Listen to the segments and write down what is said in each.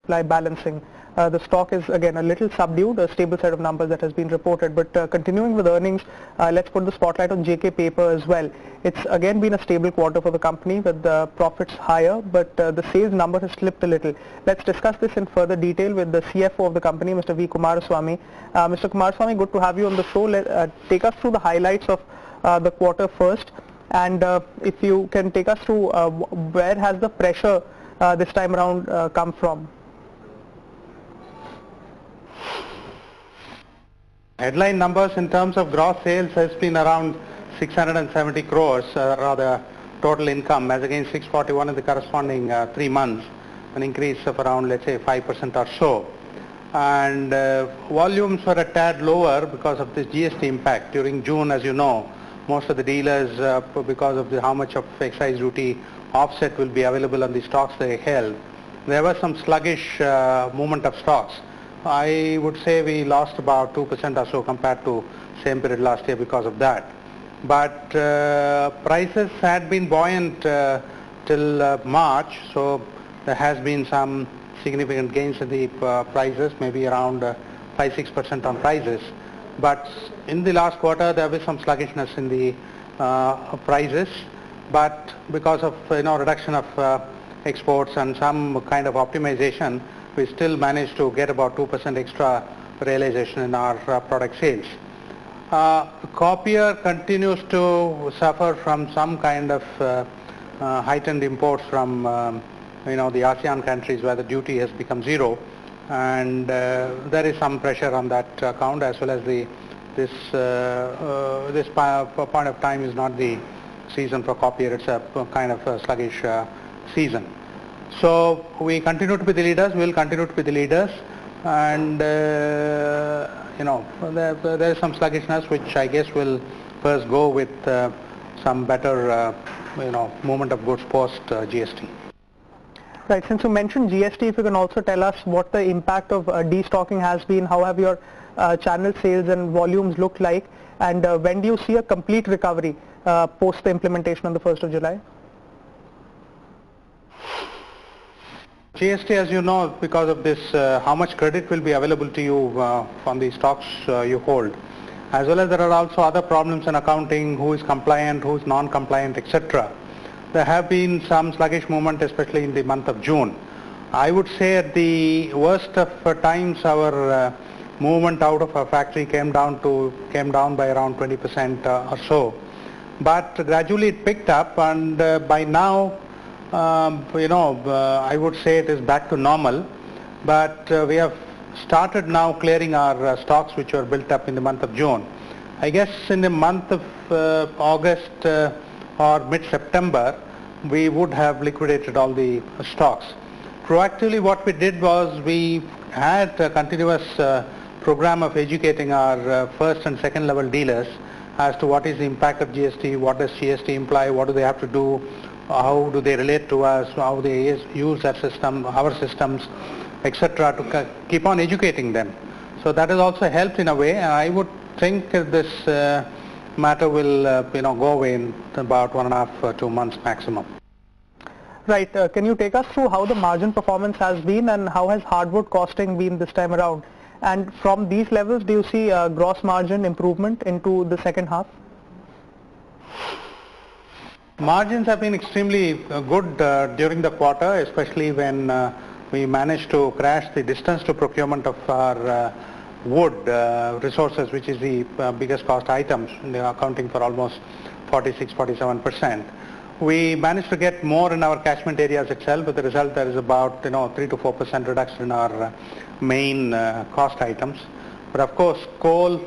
supply balancing. The stock is again a little subdued, a stable set of numbers that has been reported, but continuing with earnings, let's put the spotlight on JK Paper as well. It's again been a stable quarter for the company with the profits higher, but the sales number has slipped a little. Let's discuss this in further detail with the CFO of the company, Mr. V. Kumaraswamy. Mr. Kumaraswamy, good to have you on the show. Take us through the highlights of the quarter first, and if you can take us through where has the pressure this time around come from? Headline numbers in terms of gross sales has been around 670 crores, rather total income, as against 641 in the corresponding 3 months, an increase of around, let's say, 5% or so. And volumes were a tad lower because of this GST impact. During June, as you know, most of the dealers, because of how much of excise duty offset will be available on the stocks they held, there was some sluggish movement of stocks. I would say we lost about 2% or so compared to same period last year because of that. But prices had been buoyant till March, so there has been some significant gains in the prices, maybe around 5-6% on prices. But in the last quarter there was some sluggishness in the prices, but because of reduction of exports and some kind of optimization, we still managed to get about 2% extra realization in our product sales. Copier continues to suffer from some kind of heightened imports from the ASEAN countries where the duty has become zero, and there is some pressure on that account, as well as this point of time is not the season for copier. It's a kind of a sluggish season. So we continue to be the leaders, we will continue to be the leaders, and there is some sluggishness which I guess will first go with some better movement of goods post GST. Right, since you mentioned GST, if you can also tell us what the impact of destocking has been, how have your channel sales and volumes looked like, and when do you see a complete recovery post the implementation on the 1st of July? GST, as you know, because of this, how much credit will be available to you from the stocks you hold, as well as there are also other problems in accounting, who is compliant, who is non-compliant, etc. There have been some sluggish movement, especially in the month of June. I would say at the worst of times, our movement out of our factory came down by around 20% or so. But gradually it picked up, and by now, I would say it is back to normal, but we have started now clearing our stocks which were built up in the month of June. I guess in the month of August or mid-September, we would have liquidated all the stocks. Proactively what we did was we had a continuous program of educating our first and second level dealers as to what is the impact of GST, what does GST imply, what do they have to do, how do they relate to us, how they use that system, our systems, etc., to keep on educating them. So that has also helped in a way, and I would think this matter will go away in about 1.5 2 months maximum. Right, can you take us through how the margin performance has been and how has hardwood costing been this time around? And from these levels, do you see gross margin improvement into the second half? Margins have been extremely good during the quarter, especially when we managed to crash the distance to procurement of our wood resources, which is the biggest cost items, accounting for almost 46-47%. We managed to get more in our catchment areas itself. With the result, there is about 3 to 4% reduction in our main cost items. But of course, coal,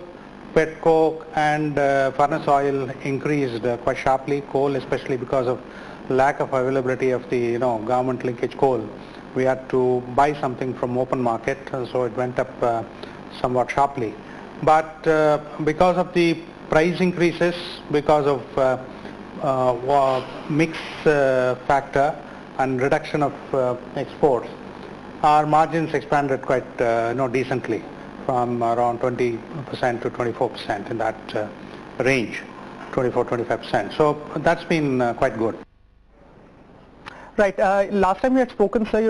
pet coke and furnace oil increased quite sharply. Coal, especially because of lack of availability of the government linkage coal, we had to buy something from open market, so it went up somewhat sharply. But because of the price increases, because of mix factor and reduction of exports, our margins expanded quite decently, from around 20% to 24% in that range, 24-25%. So that's been quite good. Right. Last time you had spoken, sir,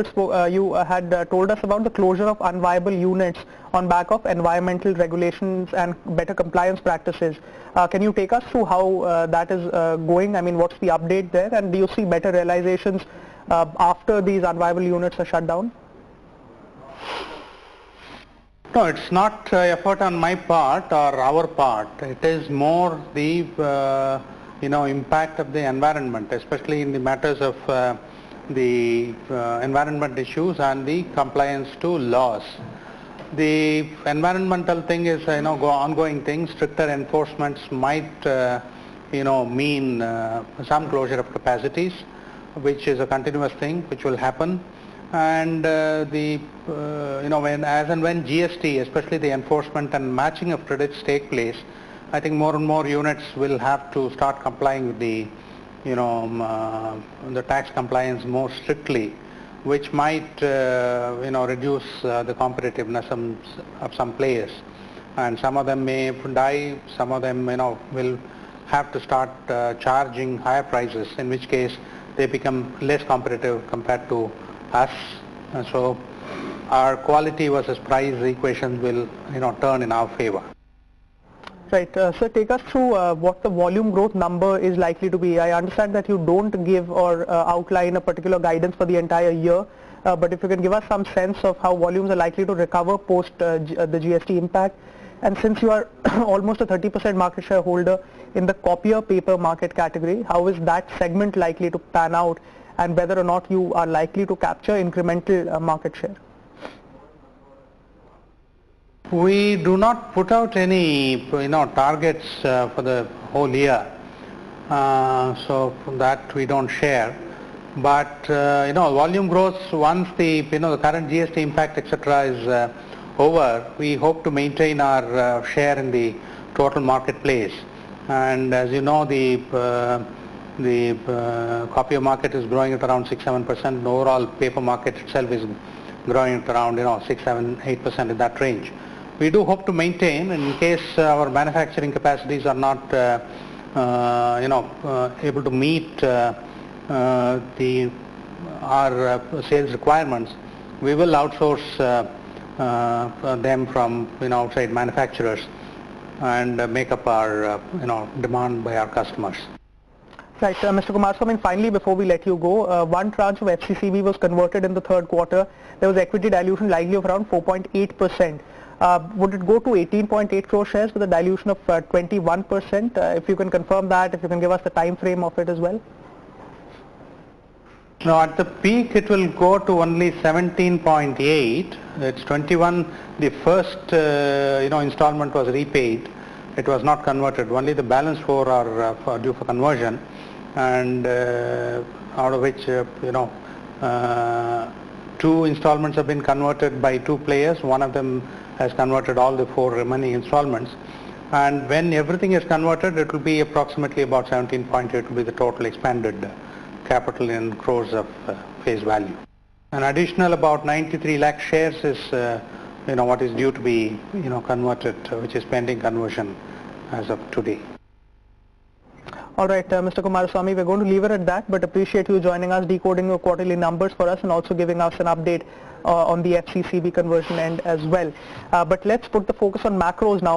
you had told us about the closure of unviable units on back of environmental regulations and better compliance practices. Can you take us through how that is going? I mean, what's the update there? And do you see better realizations after these unviable units are shut down? No, it's not effort on my part or our part. It is more the impact of the environment, especially in the matters of the environment issues and the compliance to laws. The environmental thing is ongoing thing. Stricter enforcements might mean some closure of capacities, which is a continuous thing which will happen. And when GST, especially the enforcement and matching of credits take place, I think more and more units will have to start complying with the the tax compliance more strictly, which might reduce the competitiveness of some players, and some of them may die, some of them will have to start charging higher prices, in which case they become less competitive compared to us. So our quality versus price equation will turn in our favor. Right. Sir, take us through what the volume growth number is likely to be. I understand that you don't give or outline a particular guidance for the entire year, but if you can give us some sense of how volumes are likely to recover post the GST impact. And since you are almost a 30% market share holder in the copier paper market category, how is that segment likely to pan out, and whether or not you are likely to capture incremental market share? We do not put out any targets for the whole year, so that we don't share. But volume growth, once the the current GST impact etc. is over, we hope to maintain our share in the total marketplace. And as you know, the copier market is growing at around 6-7%. The overall paper market itself is growing at around 6-8% in that range. We do hope to maintain, in case our manufacturing capacities are not able to meet our sales requirements. We will outsource them from outside manufacturers and make up our demand by our customers. Right, Mr. Kumaraswamy, finally before we let you go, one tranche of FCCB was converted in the third quarter. There was equity dilution likely of around 4.8%. Would it go to 18.8 crore shares with a dilution of 21%? If you can confirm that, if you can give us the time frame of it as well. No, at the peak it will go to only 17.8. It's 21. The first installment was repaid. It was not converted. Only the balance 4 are due for conversion, and out of which 2 installments have been converted by 2 players. One of them has converted all the 4 remaining installments, and when everything is converted, it will be approximately about 17.8 will be the total expanded capital in crores of face value. An additional about 93 lakh shares is what is due to be converted, which is pending conversion as of today. All right, Mr. Kumaraswamy, we're going to leave it at that, but appreciate you joining us, decoding your quarterly numbers for us, and also giving us an update on the FCCB conversion end as well. But let's put the focus on macros now.